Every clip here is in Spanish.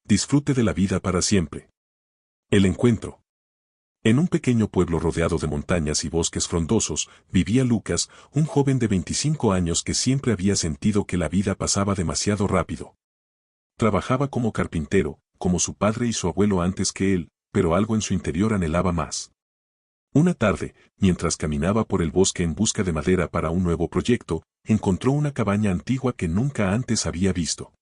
Disfrute de la vida para siempre. El encuentro. En un pequeño pueblo rodeado de montañas y bosques frondosos, vivía Lucas, un joven de 25 años que siempre había sentido que la vida pasaba demasiado rápido. Trabajaba como carpintero, como su padre y su abuelo antes que él, pero algo en su interior anhelaba más. Una tarde, mientras caminaba por el bosque en busca de madera para un nuevo proyecto, encontró una cabaña antigua que nunca antes había visto.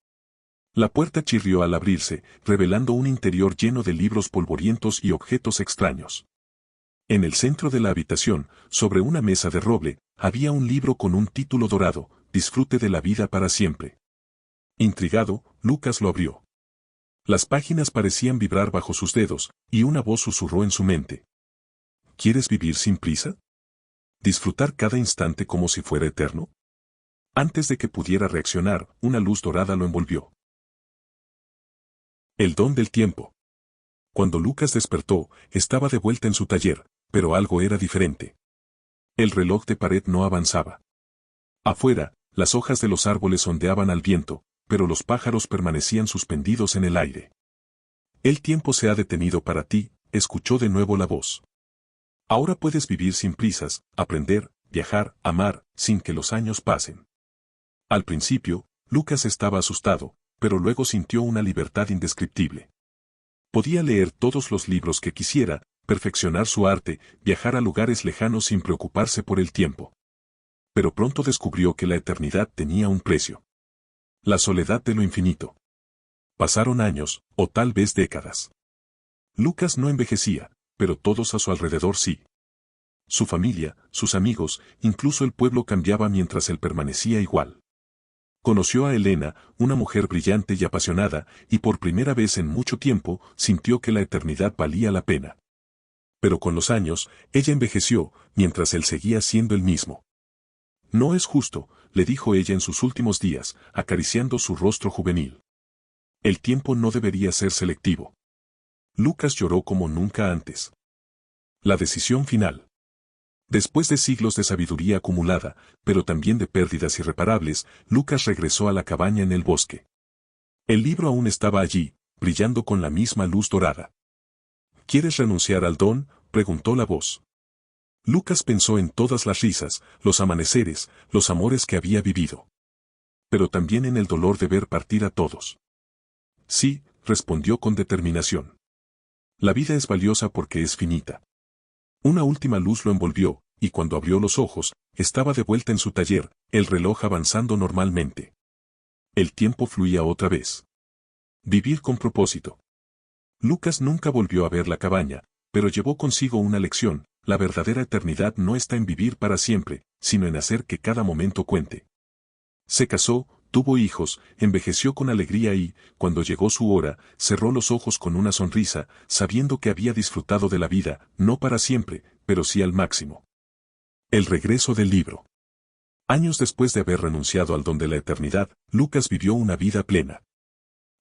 La puerta chirrió al abrirse, revelando un interior lleno de libros polvorientos y objetos extraños. En el centro de la habitación, sobre una mesa de roble, había un libro con un título dorado, Disfrute de la vida para siempre. Intrigado, Lucas lo abrió. Las páginas parecían vibrar bajo sus dedos, y una voz susurró en su mente. ¿Quieres vivir sin prisa? ¿Disfrutar cada instante como si fuera eterno? Antes de que pudiera reaccionar, una luz dorada lo envolvió. El don del tiempo. Cuando Lucas despertó, estaba de vuelta en su taller, pero algo era diferente. El reloj de pared no avanzaba. Afuera, las hojas de los árboles ondeaban al viento, pero los pájaros permanecían suspendidos en el aire. El tiempo se ha detenido para ti, escuchó de nuevo la voz. Ahora puedes vivir sin prisas, aprender, viajar, amar, sin que los años pasen. Al principio, Lucas estaba asustado, pero luego sintió una libertad indescriptible. Podía leer todos los libros que quisiera, perfeccionar su arte, viajar a lugares lejanos sin preocuparse por el tiempo. Pero pronto descubrió que la eternidad tenía un precio. La soledad de lo infinito. Pasaron años, o tal vez décadas. Lucas no envejecía, pero todos a su alrededor sí. Su familia, sus amigos, incluso el pueblo cambiaba mientras él permanecía igual. Conoció a Elena, una mujer brillante y apasionada, y por primera vez en mucho tiempo sintió que la eternidad valía la pena. Pero con los años, ella envejeció, mientras él seguía siendo el mismo. No es justo, le dijo ella en sus últimos días, acariciando su rostro juvenil. El tiempo no debería ser selectivo. Lucas lloró como nunca antes. La decisión final. Después de siglos de sabiduría acumulada, pero también de pérdidas irreparables, Lucas regresó a la cabaña en el bosque. El libro aún estaba allí, brillando con la misma luz dorada. ¿Quieres renunciar al don?, preguntó la voz. Lucas pensó en todas las risas, los amaneceres, los amores que había vivido. Pero también en el dolor de ver partir a todos. Sí, respondió con determinación. La vida es valiosa porque es finita. Una última luz lo envolvió, y cuando abrió los ojos, estaba de vuelta en su taller, el reloj avanzando normalmente. El tiempo fluía otra vez. Vivir con propósito. Lucas nunca volvió a ver la cabaña, pero llevó consigo una lección: la verdadera eternidad no está en vivir para siempre, sino en hacer que cada momento cuente. Se casó, tuvo hijos, envejeció con alegría y, cuando llegó su hora, cerró los ojos con una sonrisa, sabiendo que había disfrutado de la vida, no para siempre, pero sí al máximo. El regreso del libro. Años después de haber renunciado al don de la eternidad, Lucas vivió una vida plena.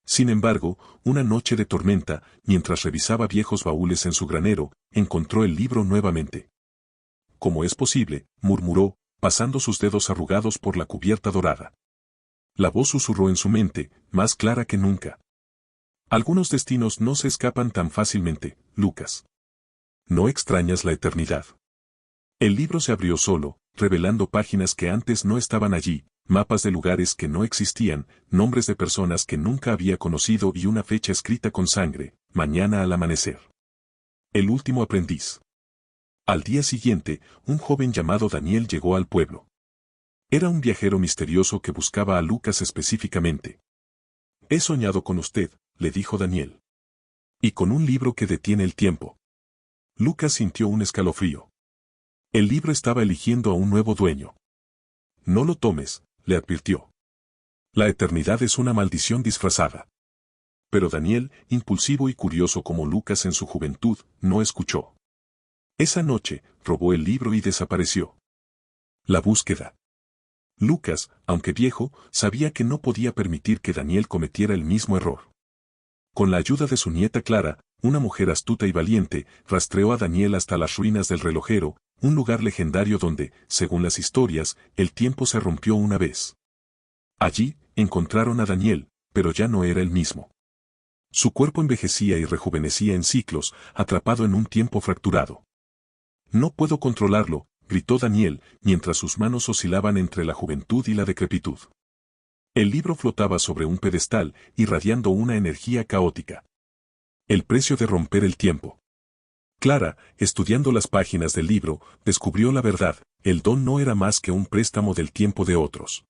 Sin embargo, una noche de tormenta, mientras revisaba viejos baúles en su granero, encontró el libro nuevamente. ¿Cómo es posible?, murmuró, pasando sus dedos arrugados por la cubierta dorada. La voz susurró en su mente, más clara que nunca. Algunos destinos no se escapan tan fácilmente, Lucas. ¿No extrañas la eternidad? El libro se abrió solo, revelando páginas que antes no estaban allí, mapas de lugares que no existían, nombres de personas que nunca había conocido y una fecha escrita con sangre: mañana al amanecer. El último aprendiz. Al día siguiente, un joven llamado Daniel llegó al pueblo. Era un viajero misterioso que buscaba a Lucas específicamente. He soñado con usted, le dijo Daniel. Y con un libro que detiene el tiempo. Lucas sintió un escalofrío. El libro estaba eligiendo a un nuevo dueño. No lo tomes, le advirtió. La eternidad es una maldición disfrazada. Pero Daniel, impulsivo y curioso como Lucas en su juventud, no escuchó. Esa noche, robó el libro y desapareció. La búsqueda. Lucas, aunque viejo, sabía que no podía permitir que Daniel cometiera el mismo error. Con la ayuda de su nieta Clara, una mujer astuta y valiente, rastreó a Daniel hasta las ruinas del relojero, un lugar legendario donde, según las historias, el tiempo se rompió una vez. Allí, encontraron a Daniel, pero ya no era el mismo. Su cuerpo envejecía y rejuvenecía en ciclos, atrapado en un tiempo fracturado. No puedo controlarlo, gritó Daniel, mientras sus manos oscilaban entre la juventud y la decrepitud. El libro flotaba sobre un pedestal, irradiando una energía caótica. El precio de romper el tiempo. Clara, estudiando las páginas del libro, descubrió la verdad: el don no era más que un préstamo del tiempo de otros.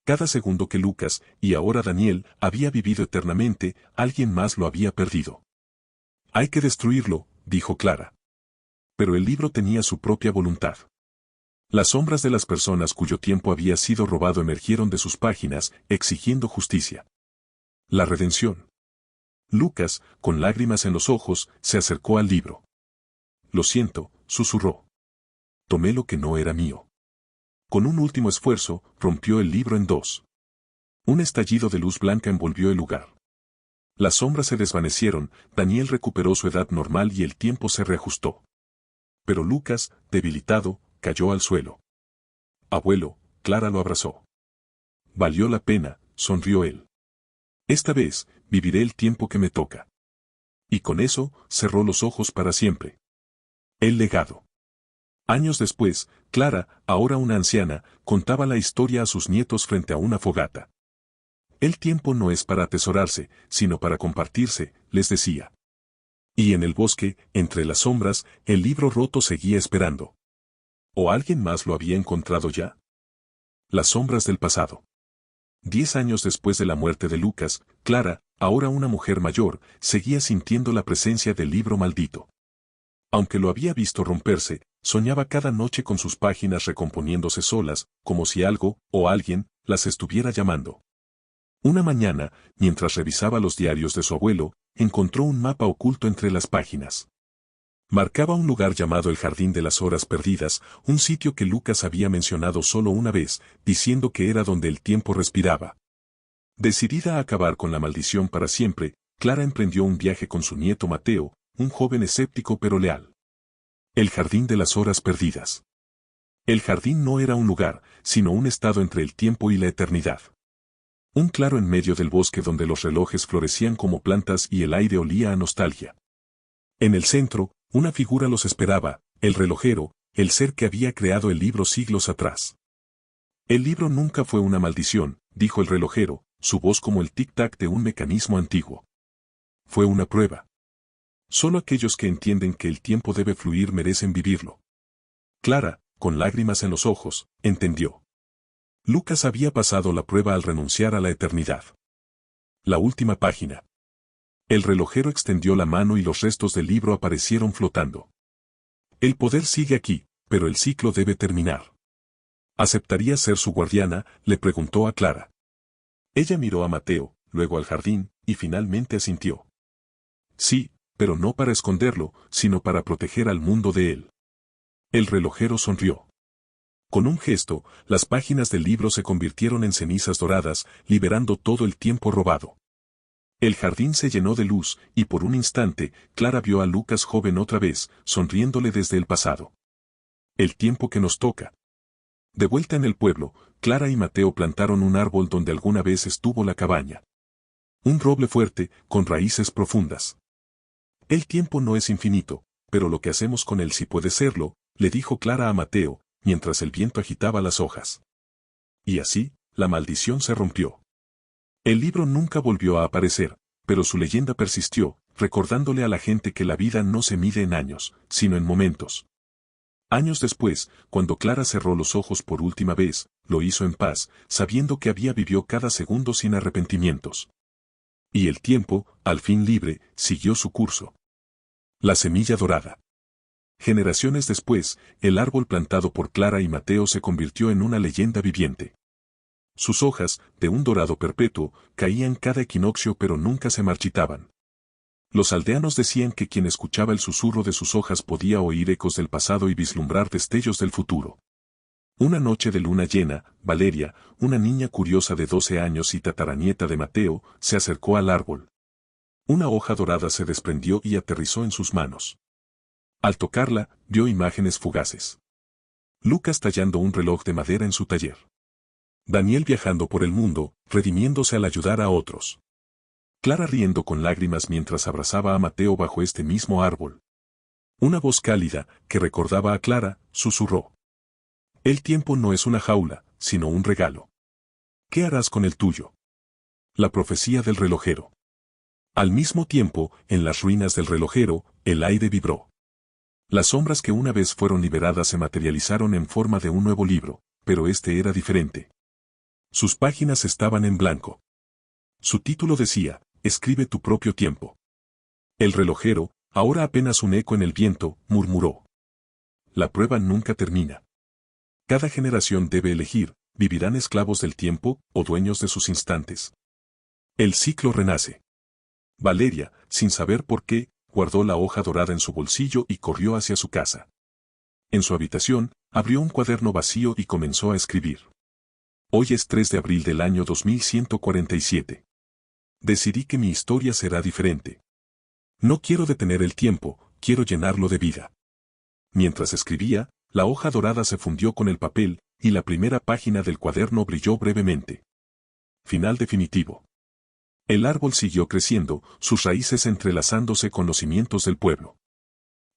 Cada segundo que Lucas, y ahora Daniel, había vivido eternamente, alguien más lo había perdido. Hay que destruirlo, dijo Clara. Pero el libro tenía su propia voluntad. Las sombras de las personas cuyo tiempo había sido robado emergieron de sus páginas, exigiendo justicia. La redención. Lucas, con lágrimas en los ojos, se acercó al libro. Lo siento, susurró. Tomé lo que no era mío. Con un último esfuerzo, rompió el libro en dos. Un estallido de luz blanca envolvió el lugar. Las sombras se desvanecieron, Daniel recuperó su edad normal y el tiempo se reajustó. Pero Lucas, debilitado, cayó al suelo. Abuelo, Clara lo abrazó. Valió la pena, sonrió él. Esta vez, viviré el tiempo que me toca. Y con eso, cerró los ojos para siempre. El legado. Años después, Clara, ahora una anciana, contaba la historia a sus nietos frente a una fogata. El tiempo no es para atesorarse, sino para compartirse, les decía. Y en el bosque, entre las sombras, el libro roto seguía esperando. ¿O alguien más lo había encontrado ya? Las sombras del pasado. 10 años después de la muerte de Lucas, Clara, ahora una mujer mayor, seguía sintiendo la presencia del libro maldito. Aunque lo había visto romperse, soñaba cada noche con sus páginas recomponiéndose solas, como si algo, o alguien, las estuviera llamando. Una mañana, mientras revisaba los diarios de su abuelo, encontró un mapa oculto entre las páginas. Marcaba un lugar llamado el Jardín de las Horas Perdidas, un sitio que Lucas había mencionado solo una vez, diciendo que era donde el tiempo respiraba. Decidida a acabar con la maldición para siempre, Clara emprendió un viaje con su nieto Mateo, un joven escéptico pero leal. El Jardín de las Horas Perdidas. El jardín no era un lugar, sino un estado entre el tiempo y la eternidad. Un claro en medio del bosque donde los relojes florecían como plantas y el aire olía a nostalgia. En el centro, una figura los esperaba, el relojero, el ser que había creado el libro siglos atrás. El libro nunca fue una maldición, dijo el relojero, su voz como el tic-tac de un mecanismo antiguo. Fue una prueba. Solo aquellos que entienden que el tiempo debe fluir merecen vivirlo. Clara, con lágrimas en los ojos, entendió. Lucas había pasado la prueba al renunciar a la eternidad. La última página. El relojero extendió la mano y los restos del libro aparecieron flotando. El poder sigue aquí, pero el ciclo debe terminar. ¿Aceptaría ser su guardiana?, le preguntó a Clara. Ella miró a Mateo, luego al jardín, y finalmente asintió. Sí, pero no para esconderlo, sino para proteger al mundo de él. El relojero sonrió. Con un gesto, las páginas del libro se convirtieron en cenizas doradas, liberando todo el tiempo robado. El jardín se llenó de luz, y por un instante, Clara vio a Lucas joven otra vez, sonriéndole desde el pasado. El tiempo que nos toca. De vuelta en el pueblo, Clara y Mateo plantaron un árbol donde alguna vez estuvo la cabaña. Un roble fuerte, con raíces profundas. El tiempo no es infinito, pero lo que hacemos con él sí puede serlo, le dijo Clara a Mateo, mientras el viento agitaba las hojas. Y así, la maldición se rompió. El libro nunca volvió a aparecer, pero su leyenda persistió, recordándole a la gente que la vida no se mide en años, sino en momentos. Años después, cuando Clara cerró los ojos por última vez, lo hizo en paz, sabiendo que había vivido cada segundo sin arrepentimientos. Y el tiempo, al fin libre, siguió su curso. La semilla dorada. Generaciones después, el árbol plantado por Clara y Mateo se convirtió en una leyenda viviente. Sus hojas, de un dorado perpetuo, caían cada equinoccio pero nunca se marchitaban. Los aldeanos decían que quien escuchaba el susurro de sus hojas podía oír ecos del pasado y vislumbrar destellos del futuro. Una noche de luna llena, Valeria, una niña curiosa de 12 años y tataranieta de Mateo, se acercó al árbol. Una hoja dorada se desprendió y aterrizó en sus manos. Al tocarla, vio imágenes fugaces. Lucas tallando un reloj de madera en su taller. Daniel viajando por el mundo, redimiéndose al ayudar a otros. Clara riendo con lágrimas mientras abrazaba a Mateo bajo este mismo árbol. Una voz cálida, que recordaba a Clara, susurró. El tiempo no es una jaula, sino un regalo. ¿Qué harás con el tuyo? La profecía del relojero. Al mismo tiempo, en las ruinas del relojero, el aire vibró. Las sombras que una vez fueron liberadas se materializaron en forma de un nuevo libro, pero este era diferente. Sus páginas estaban en blanco. Su título decía, Escribe tu propio tiempo. El relojero, ahora apenas un eco en el viento, murmuró. La prueba nunca termina. Cada generación debe elegir, ¿vivirán esclavos del tiempo o dueños de sus instantes? El ciclo renace. Valeria, sin saber por qué, guardó la hoja dorada en su bolsillo y corrió hacia su casa. En su habitación, abrió un cuaderno vacío y comenzó a escribir. Hoy es 3 de abril del año 2147. Decidí que mi historia será diferente. No quiero detener el tiempo, quiero llenarlo de vida. Mientras escribía, la hoja dorada se fundió con el papel, y la primera página del cuaderno brilló brevemente. Final definitivo. El árbol siguió creciendo, sus raíces entrelazándose con los cimientos del pueblo.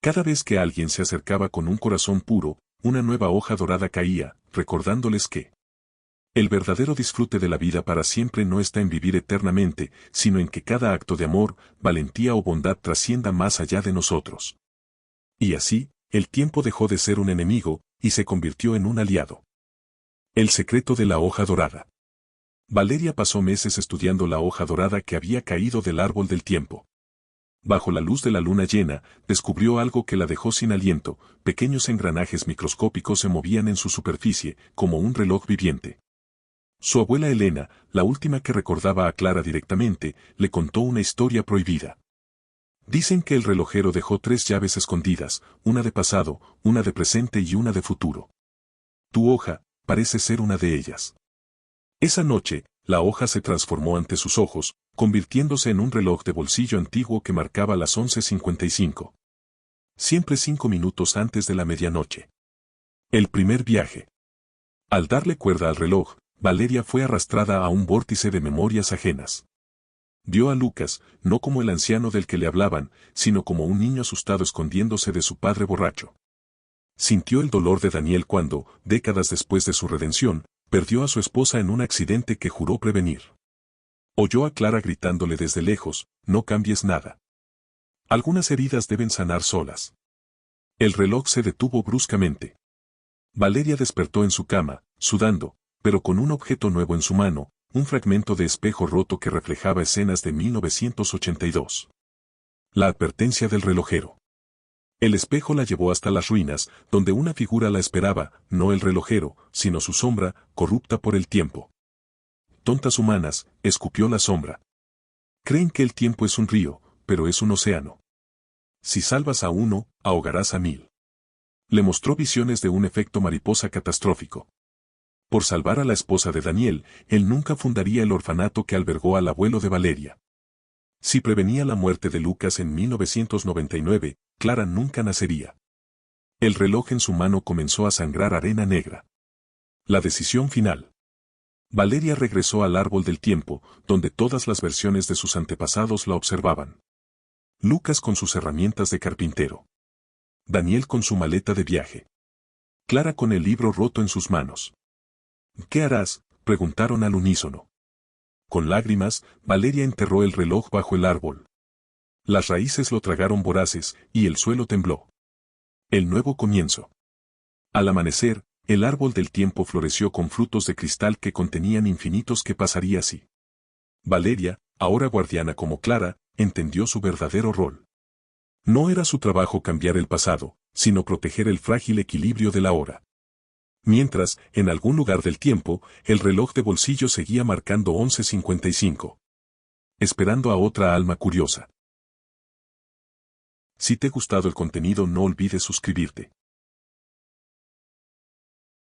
Cada vez que alguien se acercaba con un corazón puro, una nueva hoja dorada caía, recordándoles que el verdadero disfrute de la vida para siempre no está en vivir eternamente, sino en que cada acto de amor, valentía o bondad trascienda más allá de nosotros. Y así, el tiempo dejó de ser un enemigo, y se convirtió en un aliado. El secreto de la hoja dorada. Valeria pasó meses estudiando la hoja dorada que había caído del árbol del tiempo. Bajo la luz de la luna llena, descubrió algo que la dejó sin aliento, pequeños engranajes microscópicos se movían en su superficie, como un reloj viviente. Su abuela Elena, la última que recordaba a Clara directamente, le contó una historia prohibida. Dicen que el relojero dejó 3 llaves escondidas, una de pasado, una de presente y una de futuro. Tu hoja, parece ser una de ellas. Esa noche, la hoja se transformó ante sus ojos, convirtiéndose en un reloj de bolsillo antiguo que marcaba las 11:55. Siempre 5 minutos antes de la medianoche. El primer viaje. Al darle cuerda al reloj, Valeria fue arrastrada a un vórtice de memorias ajenas. Vio a Lucas, no como el anciano del que le hablaban, sino como un niño asustado escondiéndose de su padre borracho. Sintió el dolor de Daniel cuando, décadas después de su redención, perdió a su esposa en un accidente que juró prevenir. Oyó a Clara gritándole desde lejos, no cambies nada. Algunas heridas deben sanar solas. El reloj se detuvo bruscamente. Valeria despertó en su cama, sudando, pero con un objeto nuevo en su mano, un fragmento de espejo roto que reflejaba escenas de 1982. La advertencia del relojero. El espejo la llevó hasta las ruinas, donde una figura la esperaba, no el relojero, sino su sombra, corrupta por el tiempo. Tontas humanas, escupió la sombra. Creen que el tiempo es un río, pero es un océano. Si salvas a uno, ahogarás a 1000. Le mostró visiones de un efecto mariposa catastrófico. Por salvar a la esposa de Daniel, él nunca fundaría el orfanato que albergó al abuelo de Valeria. Si prevenía la muerte de Lucas en 1999, Clara nunca nacería. El reloj en su mano comenzó a sangrar arena negra. La decisión final. Valeria regresó al árbol del tiempo, donde todas las versiones de sus antepasados la observaban. Lucas con sus herramientas de carpintero. Daniel con su maleta de viaje. Clara con el libro roto en sus manos. ¿Qué harás?, preguntaron al unísono. Con lágrimas, Valeria enterró el reloj bajo el árbol. Las raíces lo tragaron voraces, y el suelo tembló. El nuevo comienzo. Al amanecer, el árbol del tiempo floreció con frutos de cristal que contenían infinitos. ¿Qué pasaría si? Valeria, ahora guardiana como Clara, entendió su verdadero rol. No era su trabajo cambiar el pasado, sino proteger el frágil equilibrio de la hora. Mientras, en algún lugar del tiempo, el reloj de bolsillo seguía marcando 11:55. Esperando a otra alma curiosa. Si te ha gustado el contenido, no olvides suscribirte.